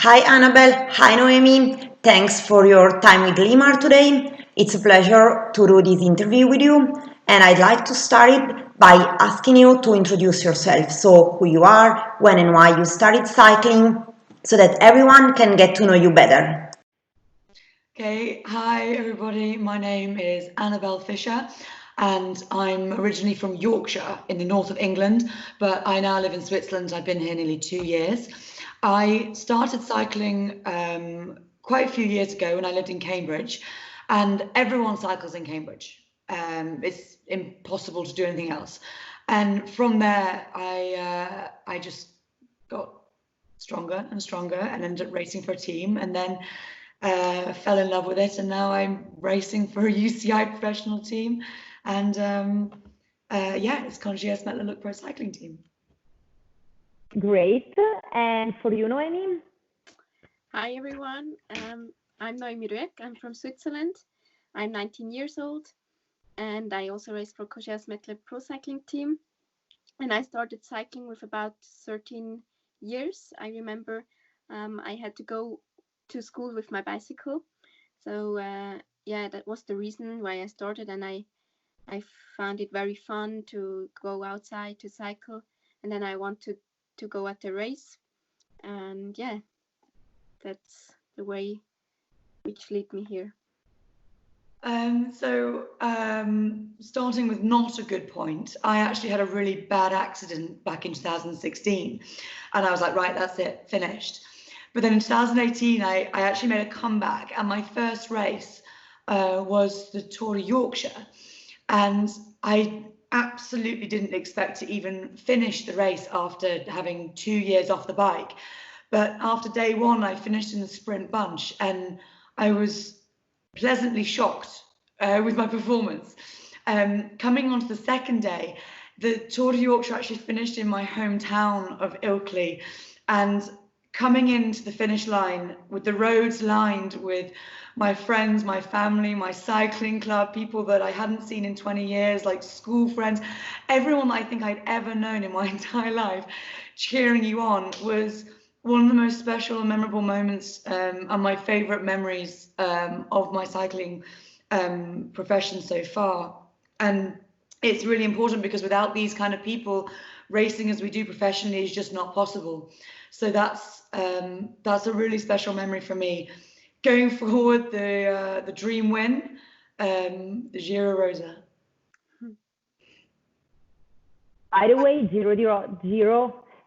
Hi Annabell, hi Noemi. Thanks for your time with Limar today. It's a pleasure to do this interview with you, and I'd like to start it by asking you to introduce yourself. So, who you are, when and why you started cycling, so that everyone can get to know you better. Okay, hi everybody. My name is Annabell Fisher, and I'm originally from Yorkshire in the north of England, but I now live in Switzerland. I've been here nearly 2 years. I started cycling quite a few years ago when I lived in Cambridge, and everyone cycles in Cambridge. It's impossible to do anything else. And from there, I just got stronger and stronger and ended up racing for a team, and then fell in love with it, and now I'm racing for a UCI professional team, and yeah, it's Cogeas Look Pro Cycling Team. Great. And for you, Noemi? Hi everyone, I'm Noemi. I'm from Switzerland. I'm 19 years old, and I also race for Cogeas Pro Cycling Team. And I started cycling with about 13 years. I remember I had to go to school with my bicycle. So yeah, that was the reason why I started, and I found it very fun to go outside to cycle, and then I wanted to go at the race, and yeah, that's the way which led me here. Starting with not a good point, I actually had a really bad accident back in 2016, and I was like, right, that's it, finished. But then in 2018, I actually made a comeback, and my first race was the Tour of Yorkshire, and I absolutely didn't expect to even finish the race after having 2 years off the bike. But after day one, I finished in the sprint bunch, and I was pleasantly shocked with my performance. Coming on to the second day, the Tour de Yorkshire actually finished in my hometown of Ilkley, and coming into the finish line with the roads lined with my friends, my family, my cycling club, people that I hadn't seen in 20 years, like school friends, everyone that I think I'd ever known in my entire life cheering you on, was one of the most special and memorable moments and my favorite memories of my cycling profession so far. And it's really important because without these kind of people, racing as we do professionally is just not possible. So that's a really special memory for me. Going forward, the dream win, the Giro Rosa. By the way, Giro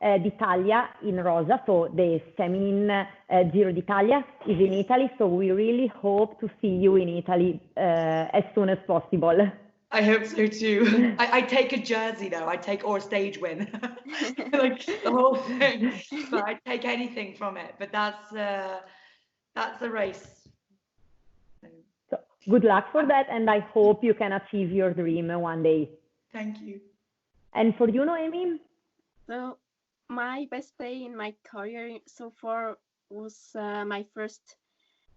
d'Italia in Rosa, so the feminine Giro d'Italia is in Italy, so we really hope to see you in Italy as soon as possible. I hope so too. I take a jersey though. Or a stage win, like the whole thing. But I take anything from it. But that's the race. So good luck for that, and I hope you can achieve your dream one day. Thank you. And for you, Noemi? So my best day in my career so far was my first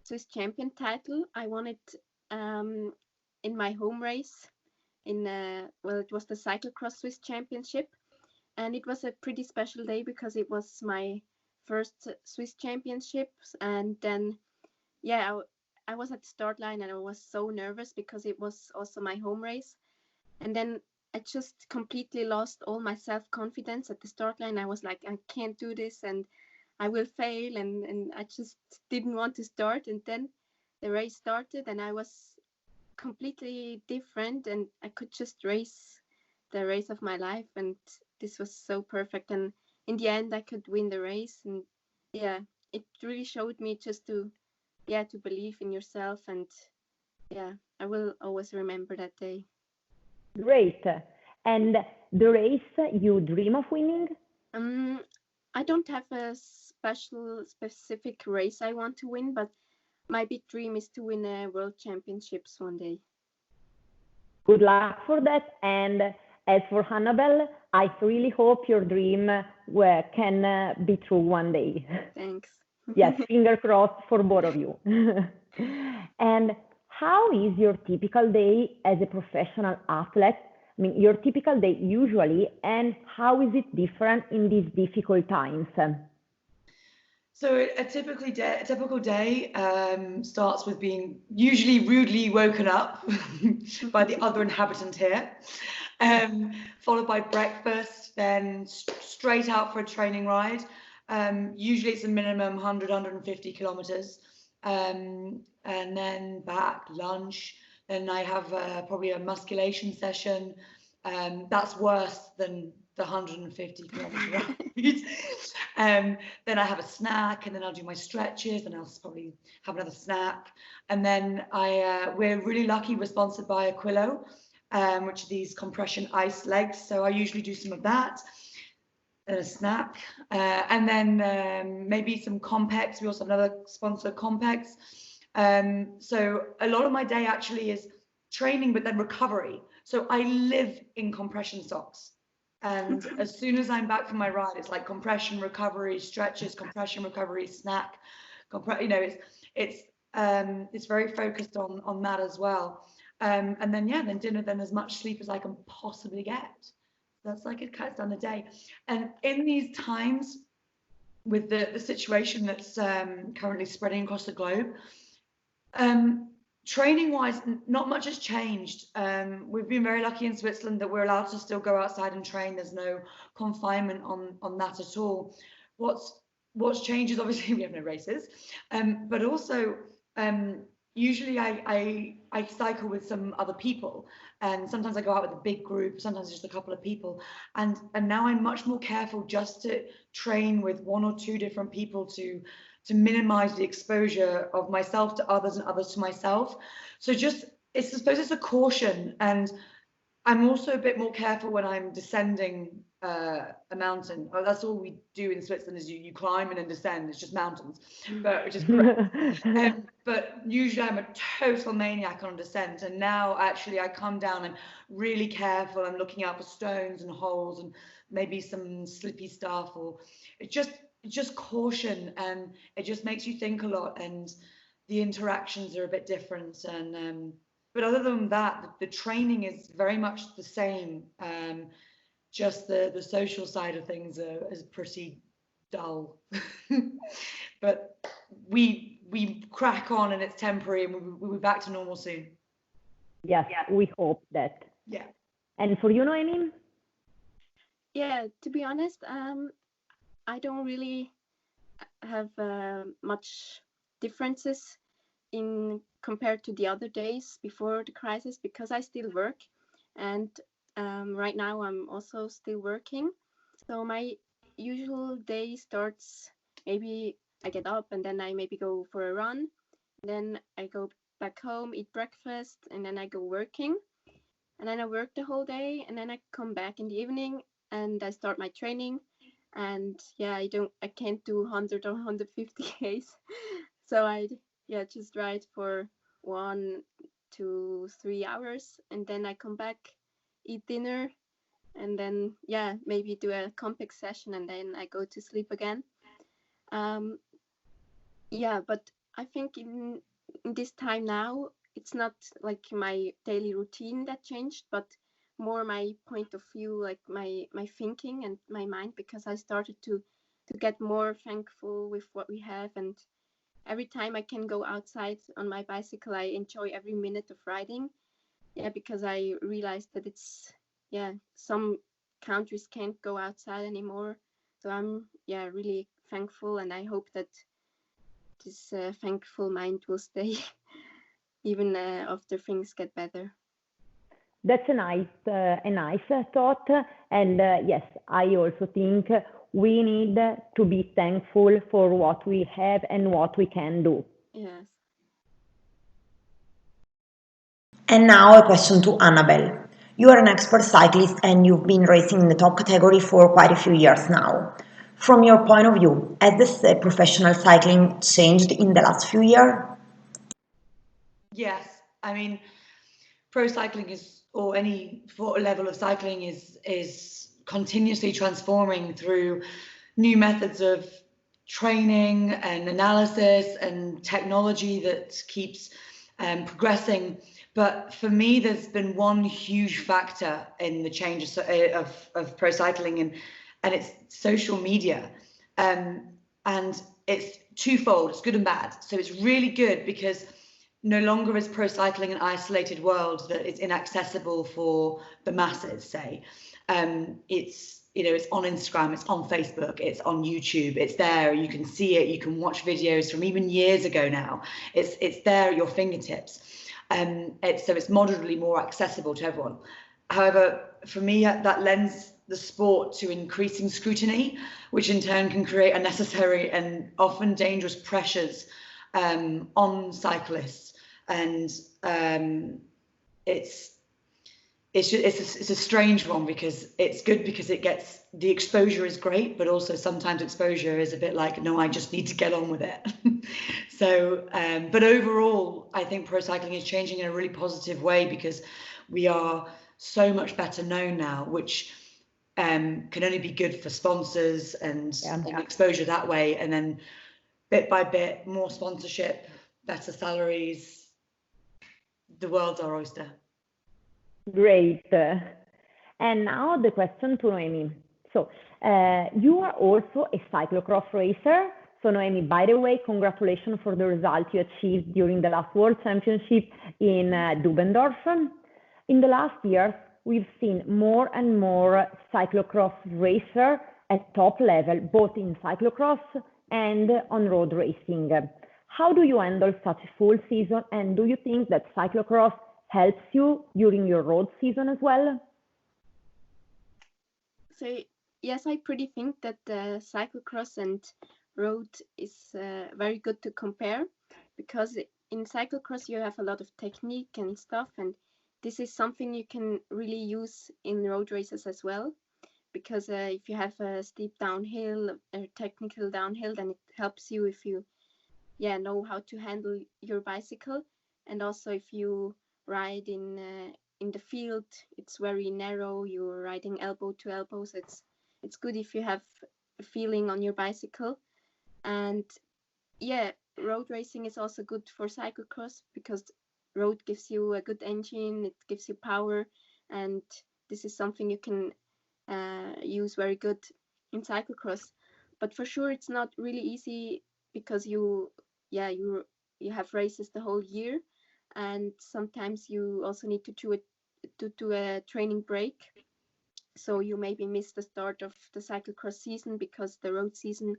Swiss champion title. I won it in my home race. It was the Cyclocross Swiss Championship, and it was a pretty special day because it was my first Swiss Championships, and then yeah, I was at the start line and I was so nervous because it was also my home race, and then I just completely lost all my self-confidence at the start line. I was like, I can't do this and I will fail, and I just didn't want to start, and then the race started and I was completely different, and I could just race the race of my life, and this was so perfect, and in the end I could win the race, and yeah, it really showed me just to believe in yourself, and yeah, I will always remember that day. Great. And the race you dream of winning? I don't have a specific race I want to win, but my big dream is to win a world championships one day. Good luck for that. And as for Annabell, I really hope your dream can be true one day. Thanks. Yes, finger crossed for both of you. And how is your typical day as a professional athlete? I mean, your typical day usually, and how is it different in these difficult times? So a typical day starts with being usually rudely woken up by the other inhabitant here, followed by breakfast, then straight out for a training ride. Usually it's a minimum 150 kilometers, and then back, lunch. Then I have probably a musculation session. That's worse than the 150 kilometer ride. Then I have a snack, and then I'll do my stretches, and I'll probably have another snack. And then we're really lucky, we're sponsored by Aquilo, which are these compression ice legs. So I usually do some of that, and a snack, and then maybe some Compex. We also have another sponsor, Compex. So a lot of my day actually is training, but then recovery. So I live in compression socks. And as soon as I'm back from my ride, it's like compression, recovery, stretches, compression, recovery, snack. It's very focused on that as well. And then then dinner, then as much sleep as I can possibly get. That's like it cuts down the day. And in these times, with the situation that's currently spreading across the globe, training wise, not much has changed. We've been very lucky in Switzerland that we're allowed to still go outside and train. There's no confinement on that at all. What's changed is obviously we have no races, but also usually I cycle with some other people, and sometimes I go out with a big group, sometimes just a couple of people, and now I'm much more careful just to train with one or two different people to minimize the exposure of myself to others and others to myself. So I suppose it's a caution, and I'm also a bit more careful when I'm descending a mountain. Oh, that's all we do in Switzerland, is you climb and then descend. It's just mountains, which is correct. But usually I'm a total maniac on descent, and now actually I come down, I'm really careful. I'm looking out for stones and holes and maybe some slippy stuff, or it's just caution, and it just makes you think a lot, and the interactions are a bit different. And but other than that, the training is very much the same. Just the social side of things is pretty dull. But we crack on, and it's temporary, and we'll be back to normal soon. Yes, we hope that. Yeah. And for you, Noemi? Yeah, to be honest, I don't really have much differences in compared to the other days before the crisis, because I still work, and right now I'm also still working. So my usual day starts, maybe I get up and then I maybe go for a run, then I go back home, eat breakfast, and then I go working, and then I work the whole day, and then I come back in the evening and I start my training. And I can't do 100 or 150 Ks. So I just ride for 1 to 3 hours, and then I come back, eat dinner, and then maybe do a complex session, and then I go to sleep again. But I think in this time now, it's not like my daily routine that changed, but more my point of view, like my thinking and my mind, because I started to get more thankful with what we have. And every time I can go outside on my bicycle, I enjoy every minute of riding. Because I realized that it's some countries can't go outside anymore. So I'm really thankful, and I hope that this thankful mind will stay even after things get better. That's a nice thought. And yes, I also think we need to be thankful for what we have and what we can do. Yes. And now a question to Annabell. You are an expert cyclist, and you've been racing in the top category for quite a few years now. From your point of view, has this professional cycling changed in the last few years? Yes, I mean, pro cycling or any level of cycling is continuously transforming through new methods of training and analysis and technology that keeps progressing. But for me, there's been one huge factor in the change of pro cycling, and it's social media. And it's twofold. It's good and bad. So it's really good because no longer is pro cycling an isolated world that is inaccessible for the masses, say. It's, you know, it's on Instagram, it's on Facebook, it's on YouTube, it's there, you can see it, you can watch videos from even years ago now. It's there at your fingertips. So it's moderately more accessible to everyone. However, for me, that lends the sport to increasing scrutiny, which in turn can create unnecessary and often dangerous pressures on cyclists. And it's a strange one, because it's good because it gets, the exposure is great, but also sometimes exposure is a bit like, no, I just need to get on with it. So, but overall, I think pro cycling is changing in a really positive way, because we are so much better known now, which can only be good for sponsors and exposure that way. And then bit by bit, more sponsorship, better salaries. The world's our oyster. Great. And now the question to Noemi. So you are also a cyclocross racer. So Noemi, by the way, congratulations for the result you achieved during the last World Championship in Dubendorf. In the last years, we've seen more and more cyclocross racers at top level, both in cyclocross and on road racing. How do you handle such a full season, and do you think that cyclocross helps you during your road season as well? So yes, I pretty think that cyclocross and road is very good to compare, because in cyclocross you have a lot of technique and stuff, and this is something you can really use in road races as well, because if you have a steep downhill, a technical downhill, then it helps you if you know how to handle your bicycle. And also if you ride in the field, it's very narrow, you're riding elbow to elbow, so it's good if you have a feeling on your bicycle. And road racing is also good for cyclocross, because road gives you a good engine, it gives you power, and this is something you can use very good in cyclocross. But for sure it's not really easy, because you have races the whole year, and sometimes you also need to do a training break, so you maybe miss the start of the cyclocross season because the road season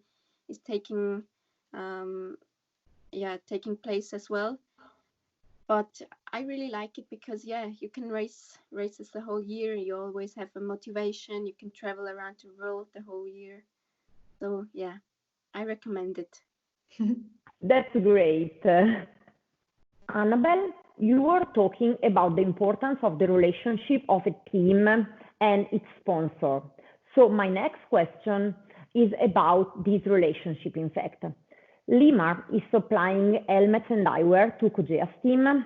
is taking place as well. But I really like it because you can races the whole year, you always have a motivation, you can travel around the world the whole year. So I recommend it. That's great. Annabell, you were talking about the importance of the relationship of a team and its sponsor. So my next question is about this relationship, in fact. Limar is supplying helmets and eyewear to Cogeas team.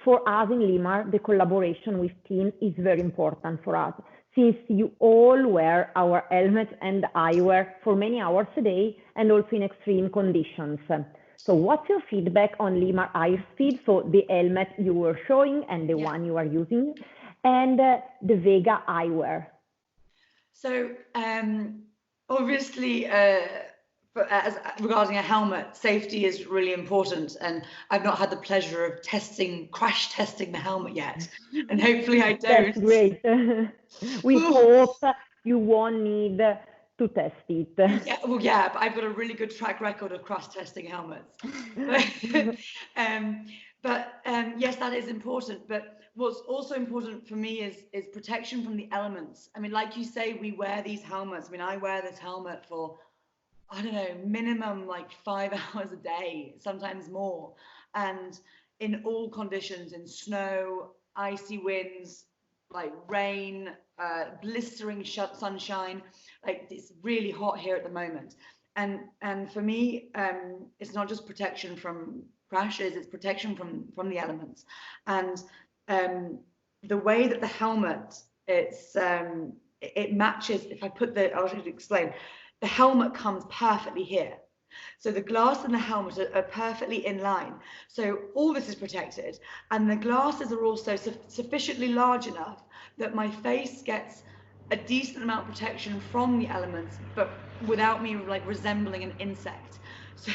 For us in Limar, the collaboration with team is very important for us, since you all wear our helmets and eyewear for many hours a day and also in extreme conditions. So what's your feedback on Limar Airspeed, so the helmet you were showing and the one you are using, and the Vega eyewear? So obviously, regarding a helmet, safety is really important, and I've not had the pleasure of crash testing the helmet yet, and hopefully I don't. That's great. We hope you won't need to test it. But I've got a really good track record of crash testing helmets. Yes, that is important. But what's also important for me is protection from the elements. I mean, like you say, we wear these helmets. I mean, I wear this helmet for, I don't know, minimum like 5 hours a day, sometimes more. And in all conditions, in snow, icy winds, like rain, blistering sunshine, like it's really hot here at the moment. And for me, it's not just protection from crashes, it's protection from the elements. And the way that the helmet, it matches, if I put I'll just explain, the helmet comes perfectly here. So the glass and the helmet are perfectly in line. So all this is protected, and the glasses are also sufficiently large enough that my face gets a decent amount of protection from the elements, but without me like resembling an insect. So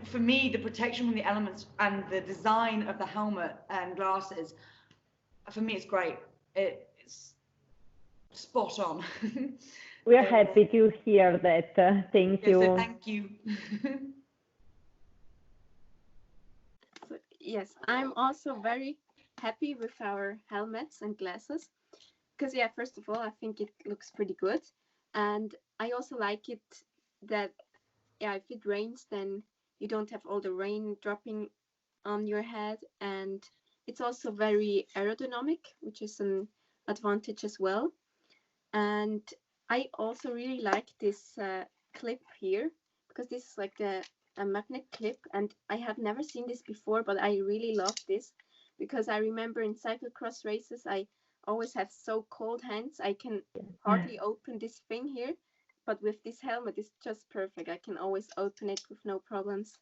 for me, the protection from the elements and the design of the helmet and glasses, for me, it's great. It's spot on. We are happy to hear that. Thank Yeah, so you. thank you. So, yes, I'm also very happy with our helmets and glasses because, yeah, first of all, I think it looks pretty good. And I also like it that, yeah, if it rains, then you don't have all the rain dropping on your head. And it's also very aerodynamic, which is an advantage as well. And I also really like this clip here because this is like a magnet clip, and I have never seen this before, but I really love this because I remember in cyclocross races I always have so cold hands. I can hardly open this thing here, but with this helmet it's just perfect. I can always open it with no problems.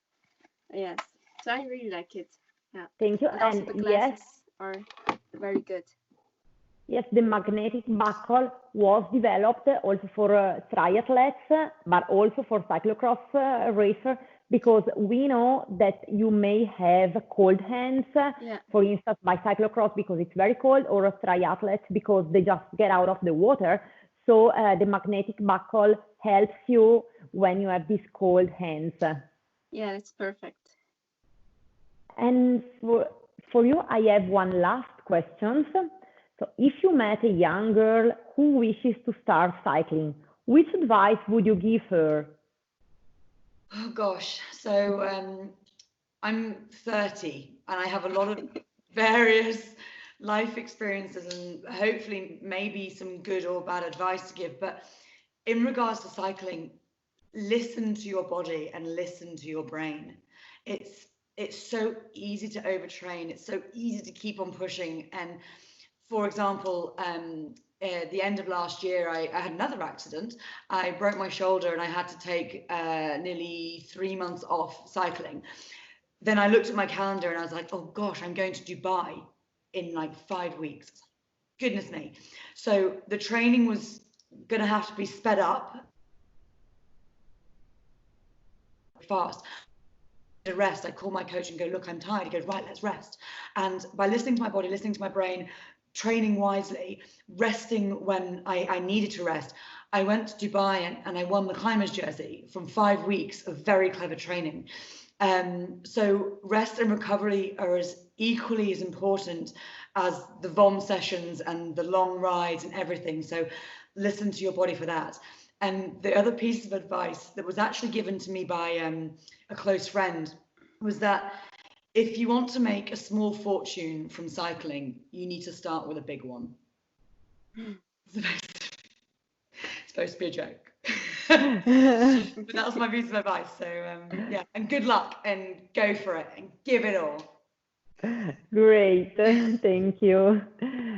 Yes, so I really like it. Yeah, Thank you. and also And the yes, glasses are very good. yes, the magnetic buckle was developed also for triathletes, but also for cyclocross racer, because we know that you may have cold hands, Yeah. for instance, by cyclocross because it's very cold, or triathletes because they just get out of the water. So the magnetic buckle helps you when you have these cold hands. Yeah, it's perfect. And for you, I have one last question. So if you met a young girl who wishes to start cycling, which advice would you give her? Oh gosh, so I'm 30 and I have a lot of various life experiences and hopefully maybe some good or bad advice to give. But in regards to cycling, listen to your body and listen to your brain. It's so easy to overtrain. It's so easy to keep on pushing. And for example, at the end of last year, I had another accident. I broke my shoulder and I had to take nearly 3 months off cycling. Then I looked at my calendar and I was like, oh gosh, I'm going to Dubai in like 5 weeks. Goodness me. So the training was going to have to be sped up fast. To rest, I call my coach and go, look, I'm tired. He goes, right, let's rest. And by listening to my body, listening to my brain, training wisely, resting when I needed to rest, I went to Dubai and I won the climbers jersey from 5 weeks of very clever training. So rest and recovery are as equally as important as the VOM sessions and the long rides and everything. So listen to your body for that. And the other piece of advice that was actually given to me by a close friend was that if you want to make a small fortune from cycling, you need to start with a big one. It's supposed to be a joke. But that was my piece of advice. So yeah, and good luck and go for it and give it all. Great, thank you.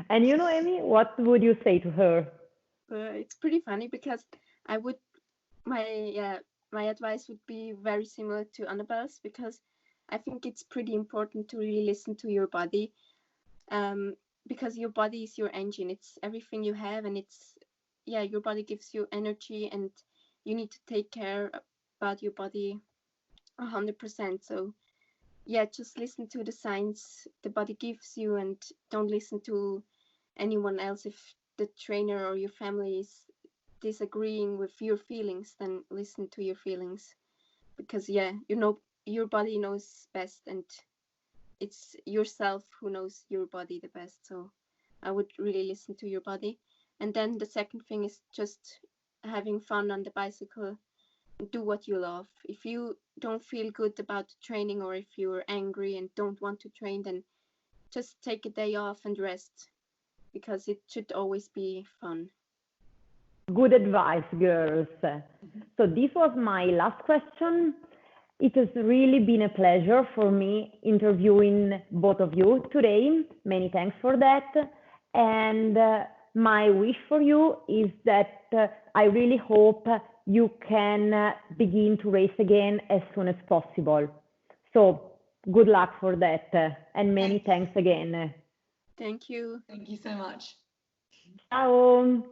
And you know, Amy, what would you say to her? It's pretty funny because I would my advice would be very similar to Annabelle's because I think it's pretty important to really listen to your body, because your body is your engine. It's everything you have, and it's your body gives you energy, and you need to take care about your body 100%. So just listen to the signs the body gives you, and don't listen to anyone else. If the trainer or your family is disagreeing with your feelings, then listen to your feelings, because your body knows best, and it's yourself who knows your body the best. So I would really listen to your body. And then the second thing is just having fun on the bicycle. Do what you love. If you don't feel good about training, or if you're angry and don't want to train, then just take a day off and rest, because it should always be fun. Good advice, girls. So this was my last question. It has really been a pleasure for me interviewing both of you today. Many thanks for that. And my wish for you is that I really hope you can begin to race again as soon as possible. So good luck for that, and many thanks again. Thank you. Thank you so much. Ciao.